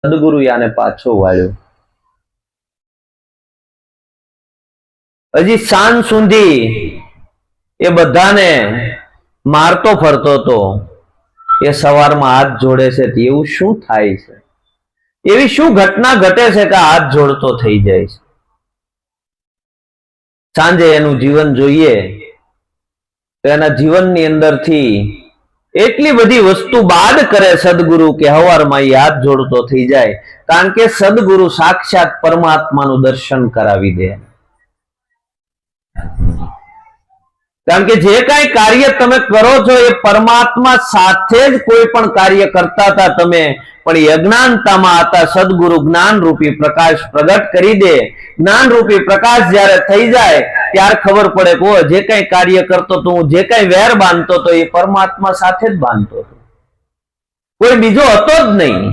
સદગુરુ આને પાછો વાળ્યો. હજી સાંજ સુધી એ બધાને મારતો ફરતો હતો. એ સવારમાં હાથ જોડે છે. એવું શું થાય છે? એવી શું ઘટના ઘટે છે કે હાથ જોડતો થઈ જાય છે? સાંજે એનું જીવન જોઈએ તો એના જીવનની અંદરથી એટલી બધી વસ્તુ બાદ કરે સદગુરુ કે હવારમાં એ હાથ જોડતો થઈ જાય. કારણ કે સદગુરુ સાક્ષાત પરમાત્માનું દર્શન કરાવી દે. કારણ કે જે કાંઈ કાર્ય તમે કરો છો એ પરમાત્મા સાથે જ કોઈ પણ કાર્ય કરતા હતા તમે, પણ એ અજ્ઞાનતામાં હતા. સદગુરુ જ્ઞાન રૂપી પ્રકાશ પ્રગટ કરી દે. જ્ઞાન રૂપી પ્રકાશ જ્યારે થઈ જાય ત્યાર ખબર પડે કે જે કાંઈ કાર્ય કરતો તો હું, જે કાંઈ વેર બાંધતો તો એ પરમાત્મા સાથે જ બાંધતો હતો, કોઈ બીજો હતો જ નહીં.